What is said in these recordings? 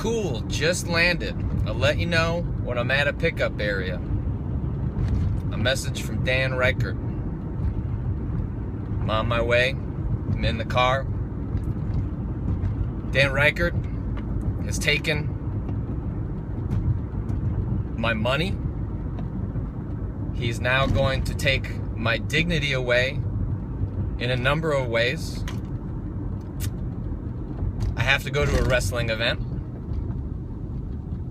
cool, just landed. I'll let you know when I'm at a pickup area. A message from Dan Ryckert. I'm on my way. I'm in the car. Dan Ryckert has taken my money. He's now going to take my dignity away in a number of ways. I have to go to a wrestling event.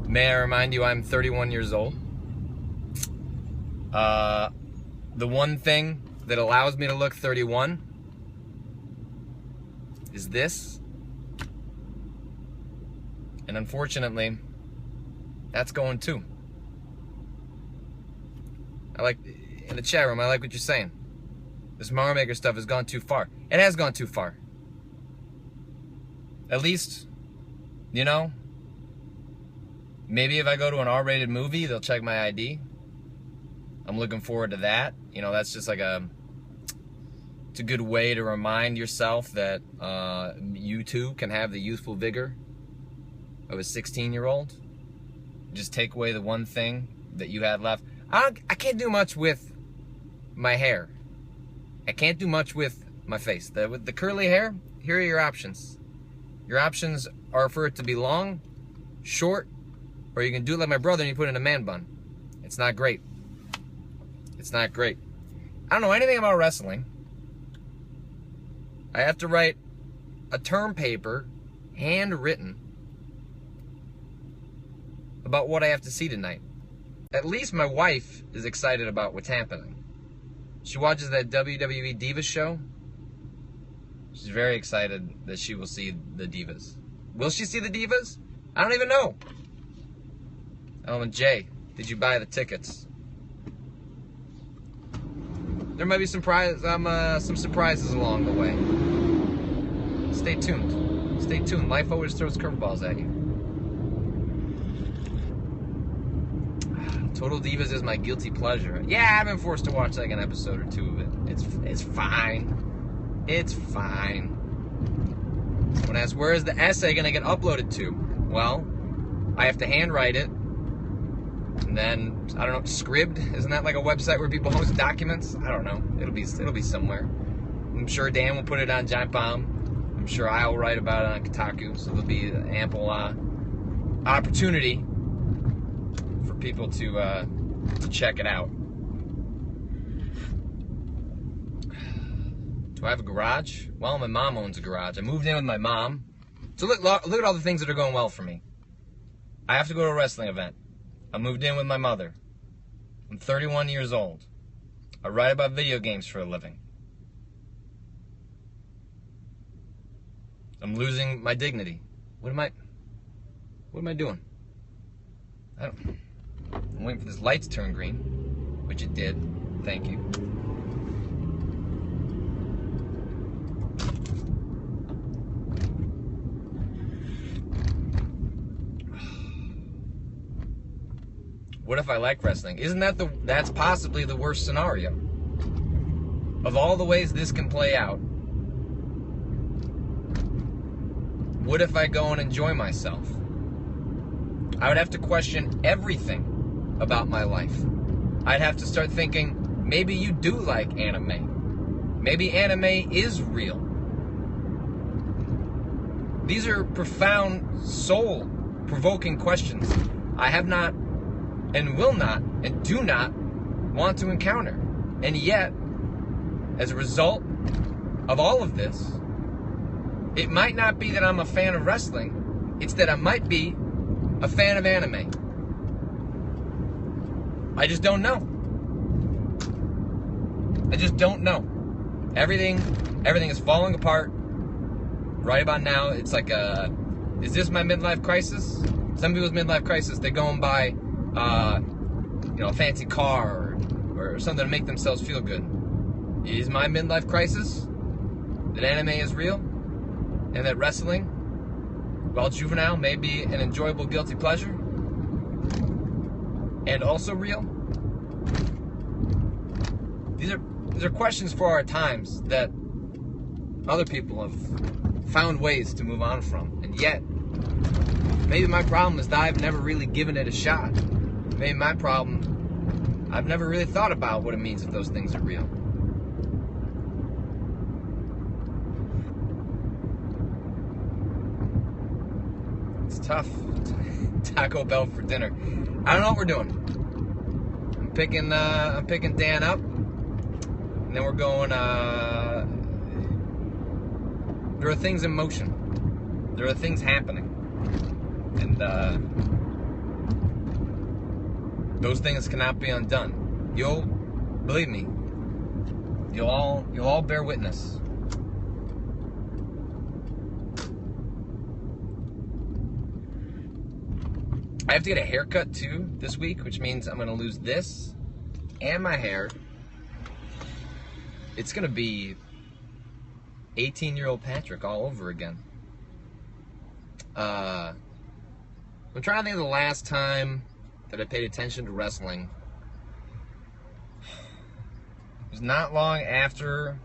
May I remind you, I'm 31 years old. The one thing that allows me to look 31 is this. And unfortunately, that's going too. I like, in the chat room, I like what you're saying. This Mario Maker stuff has gone too far. It has gone too far. At least, you know, maybe if I go to an R-rated movie, they'll check my ID. I'm looking forward to that. You know, that's just like it's a good way to remind yourself that you too can have the youthful vigor of a 16-year-old. Just take away the one thing that you had left. I can't do much with my hair. I can't do much with my face. With the curly hair, here are your options. Your options are for it to be long, short, or you can do it like my brother and you put it in a man bun. It's not great. It's not great. I don't know anything about wrestling. I have to write a term paper, handwritten, about what I have to see tonight. At least my wife is excited about what's happening. She watches that WWE Divas show. She's very excited that she will see the Divas. Will she see the Divas? I don't even know. Oh, and Jay, did you buy the tickets? There might be some surprises along the way. Stay tuned. Stay tuned. Life always throws curveballs at you. Total Divas is my guilty pleasure. Yeah, I've been forced to watch like an episode or two of it. It's fine. It's fine. Someone asks, where is the essay going to get uploaded to? Well, I have to handwrite it. And then, I don't know, Scribd? Isn't that like a website where people host documents? I don't know. It'll be somewhere. I'm sure Dan will put it on Giant Bomb. I'm sure I'll write about it on Kotaku. So there'll be ample opportunity for people to check it out. Do I have a garage? Well, my mom owns a garage. I moved in with my mom. So look at all the things that are going well for me. I have to go to a wrestling event. I moved in with my mother. I'm 31 years old. I write about video games for a living. I'm losing my dignity. What am I doing? I'm waiting for this light to turn green, which it did. Thank you. What if I like wrestling? Isn't that's possibly the worst scenario? Of all the ways this can play out, what if I go and enjoy myself? I would have to question everything about my life. I'd have to start thinking, maybe you do like anime. Maybe anime is real. These are profound, soul-provoking questions I have not and will not and do not want to encounter. And yet, as a result of all of this, it might not be that I'm a fan of wrestling, it's that I might be a fan of anime. I just don't know. I just don't know. Everything is falling apart right about now. It's like is this my midlife crisis? Some people's midlife crisis, they go and buy a fancy car or something to make themselves feel good. Is my midlife crisis that anime is real and that wrestling, while juvenile, may be an enjoyable guilty pleasure and also real? These are questions for our times that other people have found ways to move on from, and yet Maybe my problem is that I've never really given it a shot. Maybe my problem, I've never really thought about what it means if those things are real. It's tough. Taco Bell for dinner. I don't know what we're doing. I'm picking Dan up, and then we're going. There are things in motion. There are things happening, and those things cannot be undone. You'll believe me. You'll all bear witness. I have to get a haircut too this week, which means I'm going to lose this and my hair. It's going to be 18-year-old Patrick all over again. I'm trying to think of the last time that I paid attention to wrestling. It was not long after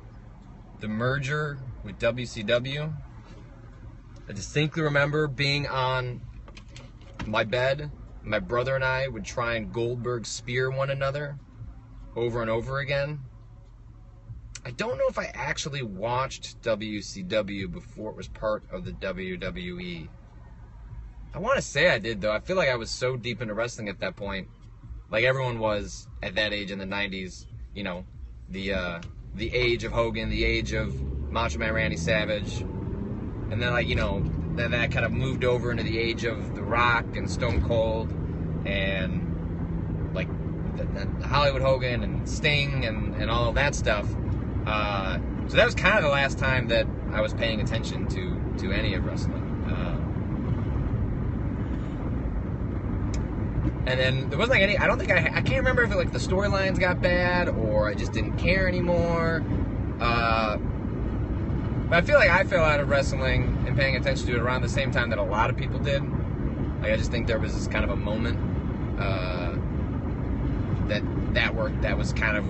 the merger with WCW. I distinctly remember being on my bed. My brother and I would try and Goldberg spear one another over and over again. I don't know if I actually watched WCW before it was part of the WWE. I want to say I did, though. I feel like I was so deep into wrestling at that point. Like everyone was at that age in the 90s. You know, the age of Hogan, the age of Macho Man Randy Savage. And then, like, you know, then that kind of moved over into the age of The Rock and Stone Cold and, like, the Hollywood Hogan and Sting and all of that stuff. So that was kind of the last time that I was paying attention to any of wrestling. And then there wasn't like any, I don't think I can't remember if it, like, the storylines got bad or I just didn't care anymore. But I feel like I fell out of wrestling and paying attention to it around the same time that a lot of people did. Like, I just think there was this kind of a moment that was kind of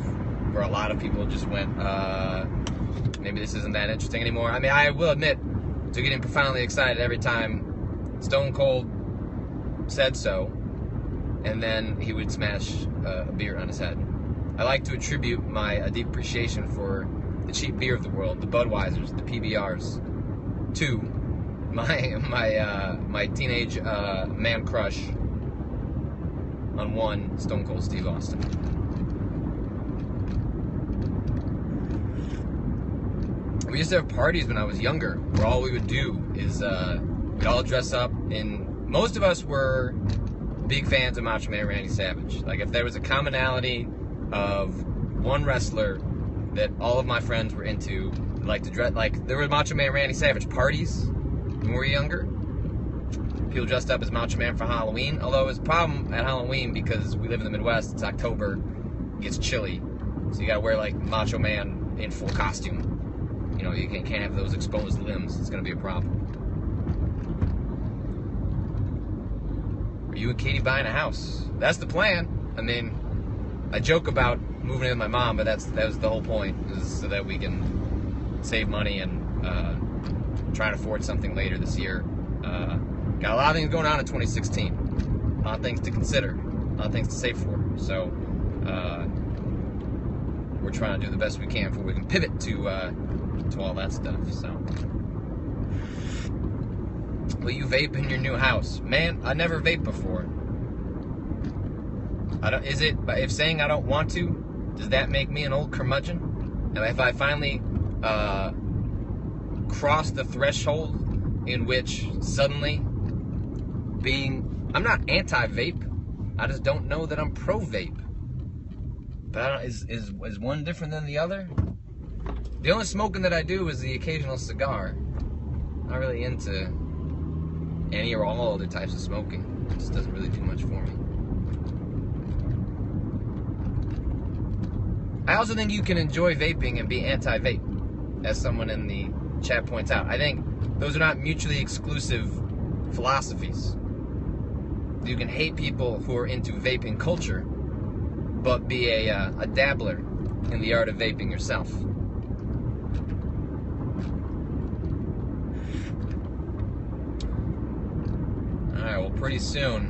where a lot of people just went, maybe this isn't that interesting anymore. I mean, I will admit to getting profoundly excited every time Stone Cold said so, and then he would smash a beer on his head. I like to attribute my deep appreciation for the cheap beer of the world, the Budweisers, the PBRs, to my teenage man crush on one Stone Cold Steve Austin. We used to have parties when I was younger where all we would do is we'd all dress up in, most of us were big fans of Macho Man Randy Savage. Like, if there was a commonality of one wrestler that all of my friends were into, like to dress, like there were Macho Man Randy Savage parties when we were younger. People dressed up as Macho Man for Halloween, although it was a problem at Halloween because we live in the Midwest, it's October, it gets chilly, so you gotta wear like Macho Man in full costume. You know, you can't have those exposed limbs, it's gonna be a problem. Are you and Katie buying a house? That's the plan. I mean, I joke about moving in with my mom, but that was the whole point, is so that we can save money and try and afford something later this year. Got a lot of things going on in 2016. A lot of things to consider. A lot of things to save for. So we're trying to do the best we can before we can pivot to all that stuff. So, will you vape in your new house? Man, I never vaped before. If saying I don't want to, does that make me an old curmudgeon? And if I finally cross the threshold in which suddenly I'm not anti-vape, I just don't know that I'm pro-vape. But is one different than the other? The only smoking that I do is the occasional cigar. Not really into any or all other types of smoking. It just doesn't really do much for me. I also think you can enjoy vaping and be anti-vape, as someone in the chat points out. I think those are not mutually exclusive philosophies. You can hate people who are into vaping culture, but be a dabbler in the art of vaping yourself. Alright, well, pretty soon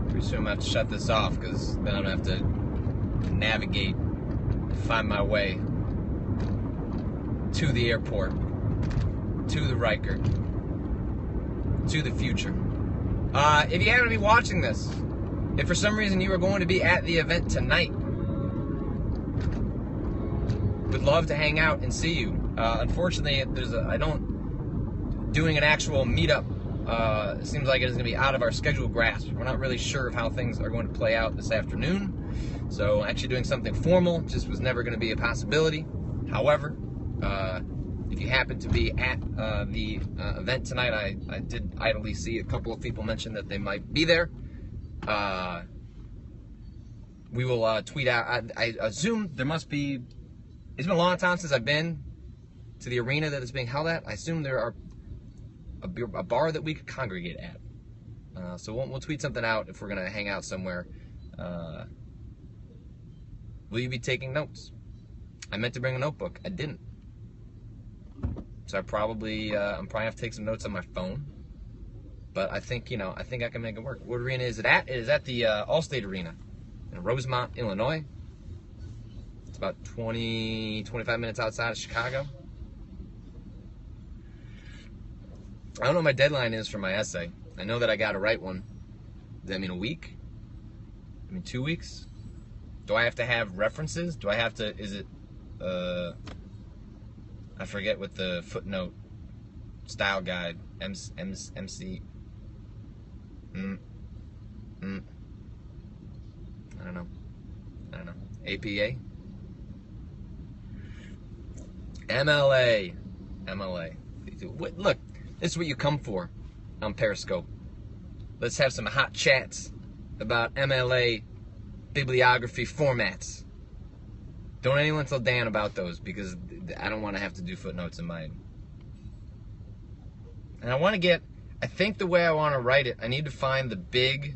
I'm going to have to shut this off, because then I'm going to have to navigate, find my way to the airport, to the Ryckert, to the future. If you happen to be watching this, if for some reason you are going to be at the event tonight, would love to hang out and see you. Unfortunately, doing an actual meetup seems like it is going to be out of our scheduled grasp. We're not really sure of how things are going to play out this afternoon. So actually doing something formal just was never going to be a possibility. However, if you happen to be at the event tonight, I did idly see a couple of people mention that they might be there. We will tweet out. I assume there must be. It's been a long time since I've been to the arena that it's being held at. I assume there are a bar that we could congregate at. So we'll tweet something out if we're going to hang out somewhere. Will you be taking notes? I meant to bring a notebook. I didn't. So I'm probably have to take some notes on my phone. But I think I can make it work. What arena is it at? It is at the Allstate Arena in Rosemont, Illinois. It's about 25 minutes outside of Chicago. I don't know what my deadline is for my essay. I know that I got to write one. Does that mean a week? I mean 2 weeks? Do I have to have references? Do I have to, is it, I forget what the footnote style guide, MC, I don't know. APA? MLA. Look, this is what you come for on Periscope. Let's have some hot chats about MLA bibliography formats. Don't anyone tell Dan about those, because I don't want to have to do footnotes in mine. And I think the way I want to write it, I need to find the big,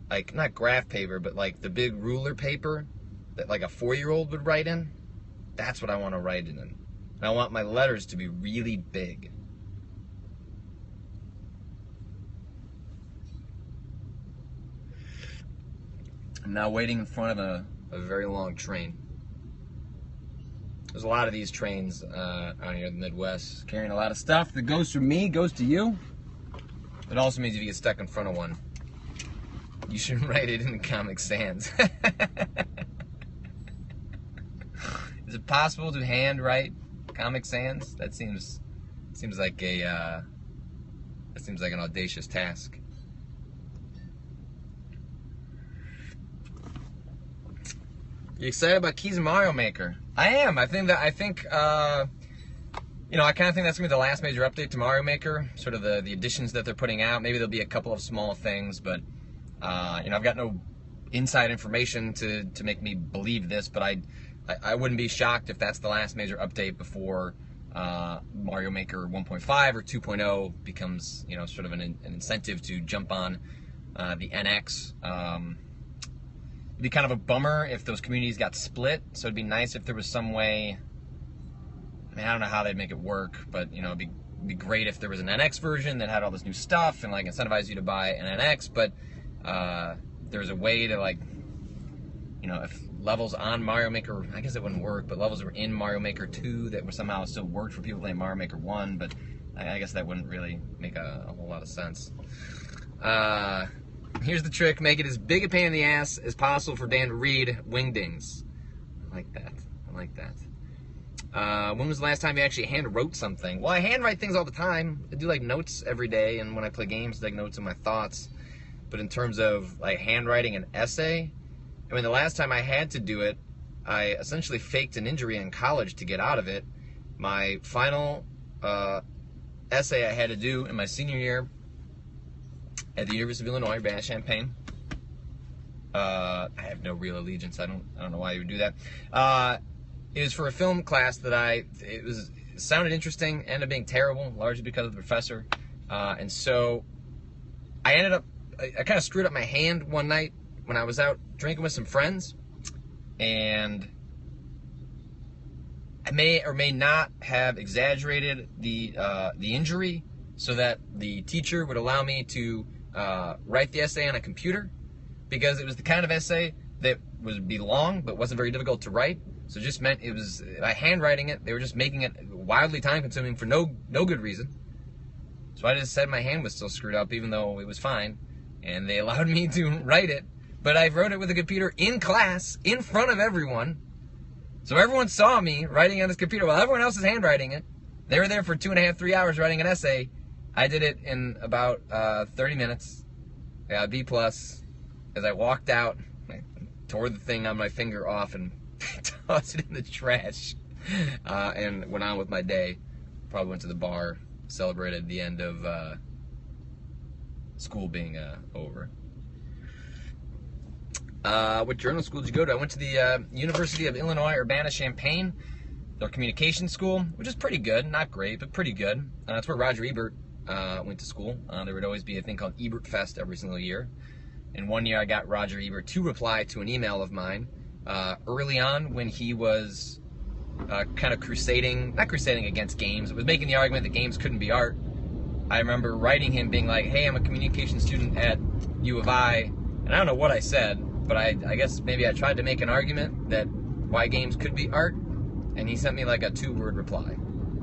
like, not graph paper, but like the big ruler paper that like a 4-year-old would write in. That's what I want to write it in. And I want my letters to be really big. I'm now waiting in front of a very long train. There's a lot of these trains out here in the Midwest, carrying a lot of stuff that goes from me, goes to you. It also means if you get stuck in front of one, you should write it in Comic Sans. Is it possible to handwrite Comic Sans? That seems like an audacious task. You excited about Keys Mario Maker? I am. I think I kind of think that's gonna be the last major update to Mario Maker. Sort of the additions that they're putting out. Maybe there'll be a couple of small things, but I've got no inside information to make me believe this. But I wouldn't be shocked if that's the last major update before Mario Maker 1.5 or 2.0 becomes sort of an incentive to jump on the NX. It'd be kind of a bummer if those communities got split, so it'd be nice if there was some way. I mean, I don't know how they'd make it work, but it'd be great if there was an NX version that had all this new stuff and like incentivize you to buy an NX. But there's a way to if levels on Mario Maker, I guess it wouldn't work, but levels were in Mario Maker 2 that were somehow still worked for people playing Mario Maker 1, but I guess that wouldn't really make a whole lot of sense. Here's the trick: make it as big a pain in the ass as possible for Dan to read. Wingdings. I like that. When was the last time you actually hand wrote something? Well, I handwrite things all the time. I do like notes every day, and when I play games, I take notes of my thoughts. But in terms of like handwriting an essay, I mean, the last time I had to do it, I essentially faked an injury in college to get out of it. My final essay I had to do in my senior year at the University of Illinois, Urbana-Champaign. I have no real allegiance. I don't know why you would do that. It was for a film class that it sounded interesting, ended up being terrible, largely because of the professor. And so I ended up, I kind of screwed up my hand one night when I was out drinking with some friends, and I may or may not have exaggerated the injury, so that the teacher would allow me to write the essay on a computer, because it was the kind of essay that would be long but wasn't very difficult to write. So it just meant it was by handwriting it. They were just making it wildly time-consuming for no good reason. So I just said my hand was still screwed up, even though it was fine, and they allowed me to write it. But I wrote it with a computer in class, in front of everyone. So everyone saw me writing on this computer while everyone else is handwriting it. They were there for 2.5, 3 hours writing an essay. I did it in about 30 minutes. I got a B+. As I walked out, I tore the thing on my finger off and tossed it in the trash, and went on with my day. Probably went to the bar, celebrated the end of school being over. What journal school did you go to? I went to the University of Illinois Urbana-Champaign, their communication school, which is pretty good. Not great, but pretty good. That's where Roger Ebert went to school. There would always be a thing called Ebert Fest every single year. And one year I got Roger Ebert to reply to an email of mine early on when he was kind of not crusading against games. It was making the argument that games couldn't be art. I remember writing him being like, hey, I'm a communication student at U of I, and I don't know what I said, but I guess maybe I tried to make an argument that why games could be art, and he sent me like a 2-word reply.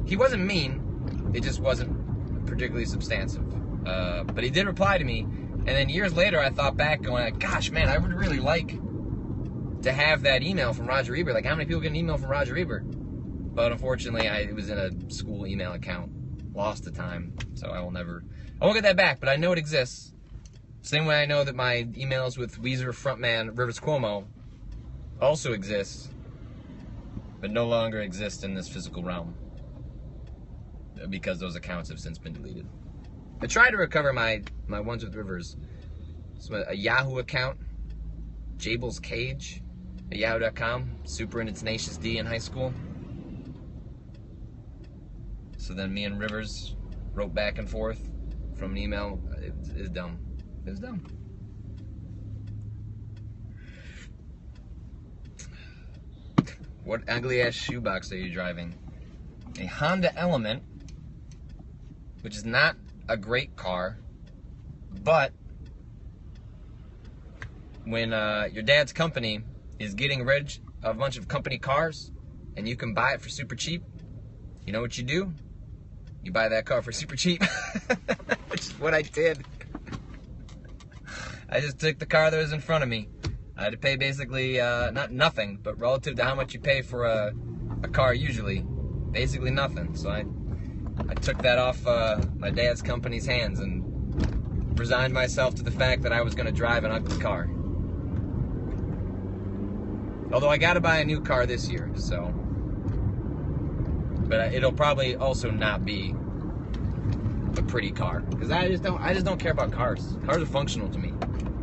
He wasn't mean, it just wasn't particularly substantive. But he did reply to me, and then years later I thought back going, like, gosh, man, I would really like to have that email from Roger Ebert. Like, how many people get an email from Roger Ebert? But unfortunately, it was in a school email account. Lost the time, so I won't get that back, but I know it exists. Same way I know that my emails with Weezer frontman Rivers Cuomo also exist, but no longer exist in this physical realm, because those accounts have since been deleted. I tried to recover my ones with Rivers. So a Yahoo account, Jabel's Cage, at yahoo.com, super into Tenacious D in high school. So then me and Rivers wrote back and forth from an email. It was dumb. It was dumb. What ugly-ass shoebox are you driving? A Honda Element, which is not a great car, but when your dad's company is getting rid of a bunch of company cars and you can buy it for super cheap, you know what you do? You buy that car for super cheap, which is what I did. I just took the car that was in front of me. I had to pay basically, not nothing, but relative to how much you pay for a car usually, basically nothing. So I took that off my dad's company's hands and resigned myself to the fact that I was going to drive an ugly car. Although I got to buy a new car this year, so. But it'll probably also not be a pretty car, because I just don't care about cars. Cars are functional to me.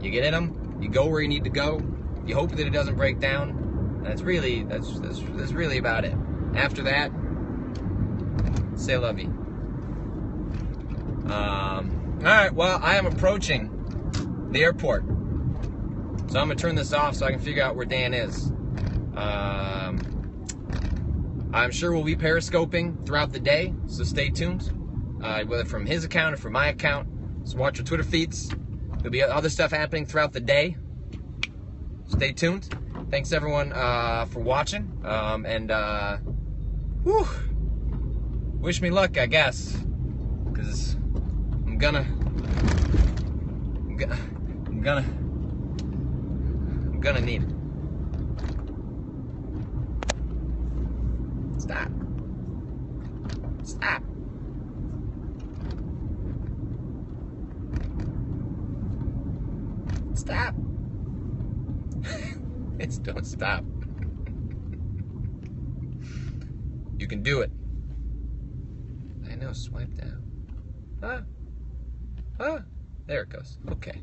You get in them, you go where you need to go, you hope that it doesn't break down, and that's really about it. After that, c'est la vie. Alright, well, I am approaching the airport, so I'm going to turn this off so I can figure out where Dan is. I'm sure we'll be periscoping throughout the day, so stay tuned. Whether from his account or from my account, so watch our Twitter feeds. There'll be other stuff happening throughout the day. Stay tuned. Thanks everyone for watching, and wish me luck, I guess, because I'm gonna need it. Stop. Stop. Stop. It's don't stop. You can do it. I know, swipe down. There it goes. Okay.